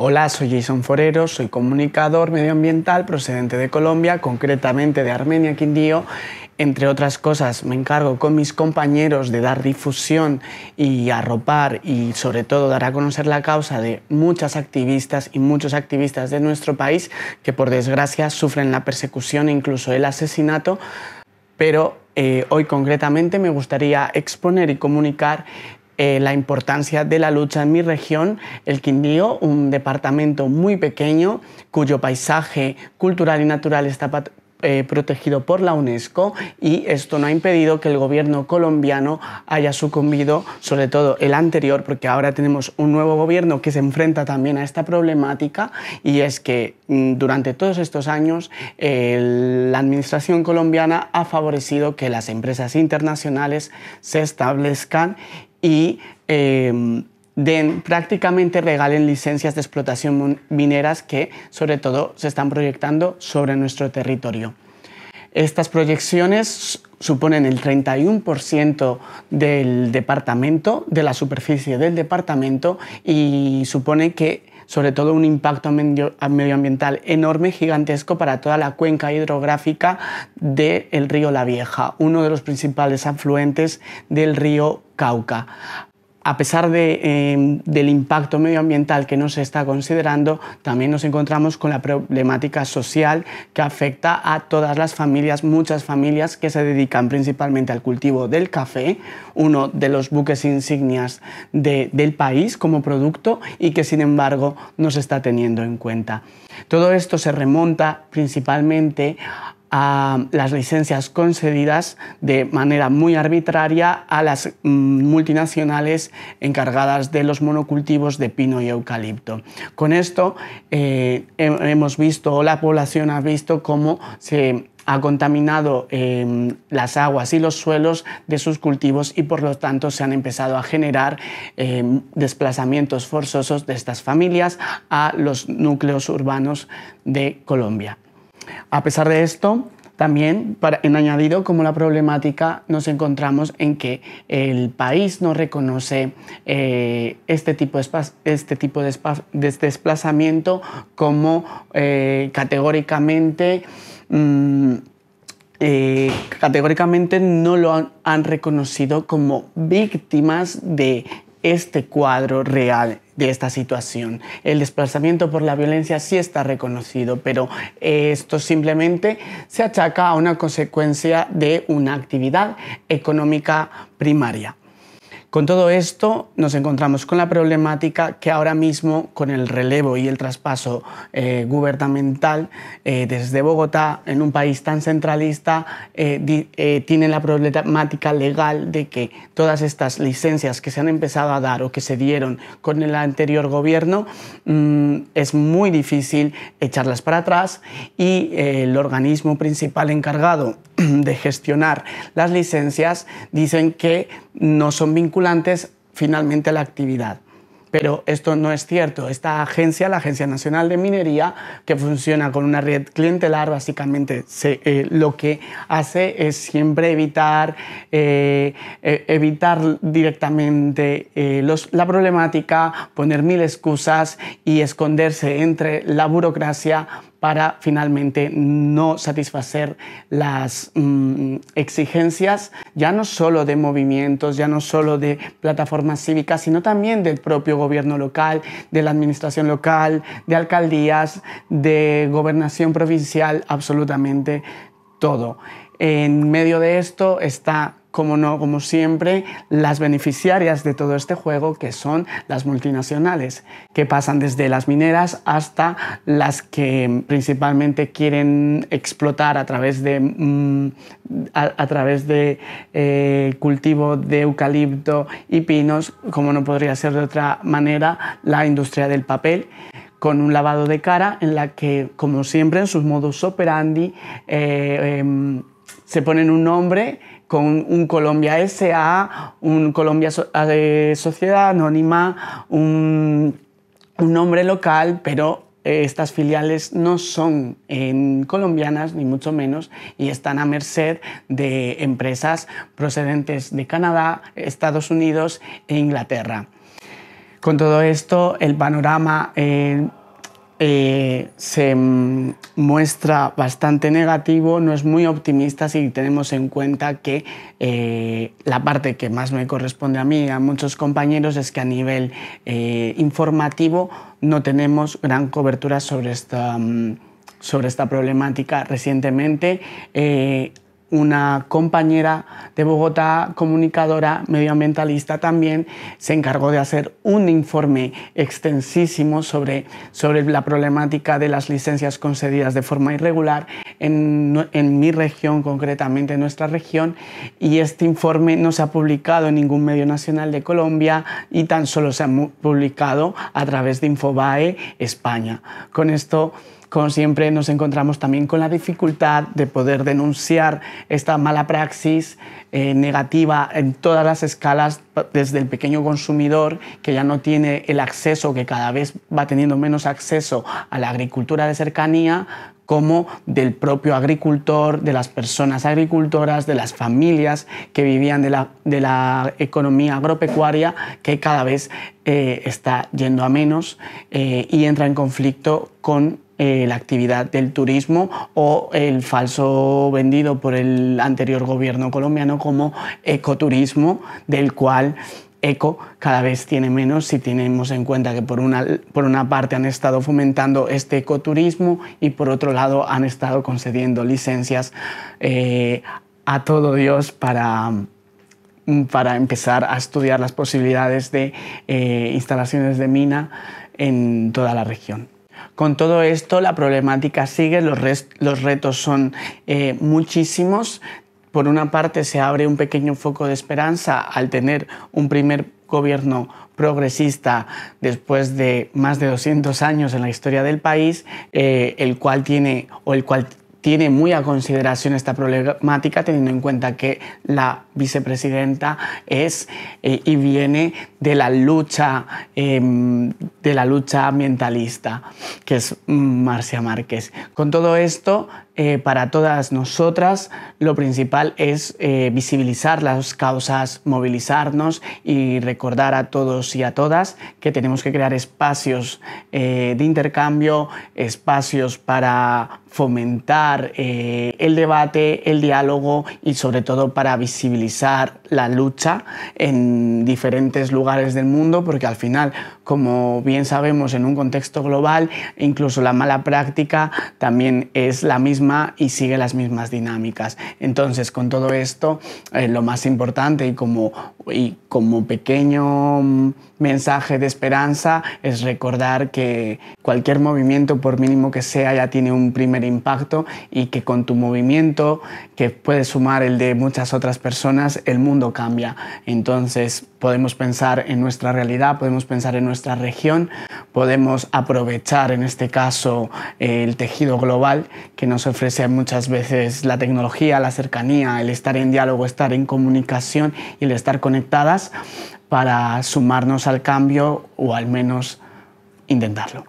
Hola, soy Jason Forero, soy comunicador medioambiental procedente de Colombia, concretamente de Armenia, Quindío. Entre otras cosas, me encargo con mis compañeros de dar difusión y arropar y sobre todo dar a conocer la causa de muchas activistas y muchos activistas de nuestro país que por desgracia sufren la persecución e incluso el asesinato. Pero hoy concretamente me gustaría exponer y comunicar la importancia de la lucha en mi región, el Quindío, un departamento muy pequeño cuyo paisaje cultural y natural está protegido por la UNESCO, y esto no ha impedido que el gobierno colombiano haya sucumbido, sobre todo el anterior, porque ahora tenemos un nuevo gobierno que se enfrenta también a esta problemática, y es que durante todos estos años la administración colombiana ha favorecido que las empresas internacionales se establezcan y prácticamente regalen licencias de explotación mineras que sobre todo se están proyectando sobre nuestro territorio. Estas proyecciones suponen el 31% del departamento, de la superficie del departamento, y supone que sobre todo un impacto medioambiental enorme, gigantesco para toda la cuenca hidrográfica del río La Vieja, uno de los principales afluentes del río Cauca. A pesar del impacto medioambiental que no se está considerando, también nos encontramos con la problemática social que afecta a todas las familias, muchas familias que se dedican principalmente al cultivo del café, uno de los buques insignias del país como producto y que sin embargo no se está teniendo en cuenta. Todo esto se remonta principalmente a las licencias concedidas de manera muy arbitraria a las multinacionales encargadas de los monocultivos de pino y eucalipto. Con esto hemos visto, o la población ha visto, cómo se ha contaminado las aguas y los suelos de sus cultivos, y por lo tanto se han empezado a generar desplazamientos forzosos de estas familias a los núcleos urbanos de Colombia. A pesar de esto, también en añadido como la problemática nos encontramos en que el país no reconoce este tipo de desplazamiento como categóricamente no lo han reconocido como víctimas de este cuadro real de esta situación. El desplazamiento por la violencia sí está reconocido, pero esto simplemente se achaca a una consecuencia de una actividad económica primaria. Con todo esto nos encontramos con la problemática que ahora mismo, con el relevo y el traspaso gubernamental desde Bogotá, en un país tan centralista, tiene la problemática legal de que todas estas licencias que se han empezado a dar o que se dieron con el anterior gobierno, es muy difícil echarlas para atrás, y el organismo principal encargado de gestionar las licencias dicen que no son vinculantes finalmente a la actividad. Pero esto no es cierto. Esta agencia, la Agencia Nacional de Minería, que funciona con una red clientelar, básicamente lo que hace es siempre evitar directamente la problemática, poner mil excusas y esconderse entre la burocracia para finalmente no satisfacer las exigencias, ya no solo de movimientos, ya no solo de plataformas cívicas, sino también del propio gobierno local, de la administración local, de alcaldías, de gobernación provincial, absolutamente todo. En medio de esto está, como siempre, las beneficiarias de todo este juego, que son las multinacionales, que pasan desde las mineras hasta las que principalmente quieren explotar a través de cultivo de eucalipto y pinos, como no podría ser de otra manera, la industria del papel, con un lavado de cara en la que, como siempre, en sus modus operandi, se ponen un nombre con un Colombia S.A., un Colombia Sociedad Anónima, un nombre local, pero estas filiales no son colombianas, ni mucho menos, y están a merced de empresas procedentes de Canadá, Estados Unidos e Inglaterra. Con todo esto, el panorama se muestra bastante negativo, no es muy optimista si tenemos en cuenta que la parte que más me corresponde a mí y a muchos compañeros es que a nivel informativo no tenemos gran cobertura sobre esta problemática. Recientemente, una compañera de Bogotá, comunicadora medioambientalista también, se encargó de hacer un informe extensísimo sobre la problemática de las licencias concedidas de forma irregular en mi región, concretamente en nuestra región, y este informe no se ha publicado en ningún medio nacional de Colombia y tan solo se ha publicado a través de Infobae España. Con esto, como siempre, nos encontramos también con la dificultad de poder denunciar esta mala praxis negativa en todas las escalas, desde el pequeño consumidor, que ya no tiene el acceso, que cada vez va teniendo menos acceso a la agricultura de cercanía, como del propio agricultor, de las personas agricultoras, de las familias que vivían de la economía agropecuaria, que cada vez está yendo a menos y entra en conflicto con la actividad del turismo o el falso vendido por el anterior gobierno colombiano como ecoturismo, del cual eco cada vez tiene menos si tenemos en cuenta que por una parte han estado fomentando este ecoturismo y por otro lado han estado concediendo licencias a todo Dios para empezar a estudiar las posibilidades de instalaciones de mina en toda la región. Con todo esto, la problemática sigue, los retos son muchísimos. Por una parte, se abre un pequeño foco de esperanza al tener un primer gobierno progresista después de más de 200 años en la historia del país, el cual tiene muy a consideración esta problemática, teniendo en cuenta que la vicepresidenta es y viene de la lucha ambientalista, que es Marcia Márquez. Con todo esto, para todas nosotras, lo principal es visibilizar las causas, movilizarnos y recordar a todos y a todas que tenemos que crear espacios de intercambio, espacios para fomentar el debate, el diálogo y sobre todo para visibilizar la lucha en diferentes lugares del mundo, porque al final, como bien sabemos, en un contexto global, incluso la mala práctica también es la misma y sigue las mismas dinámicas. Entonces, con todo esto, lo más importante y como pequeño mensaje de esperanza es recordar que cualquier movimiento, por mínimo que sea, ya tiene un primer impacto y que con tu movimiento, que puede sumar el de muchas otras personas, el mundo cambia. Entonces podemos pensar en nuestra realidad, podemos pensar en nuestra región, podemos aprovechar en este caso el tejido global que nos ofrece muchas veces la tecnología, la cercanía, el estar en diálogo, estar en comunicación y el estar conectadas para sumarnos al cambio o al menos intentarlo.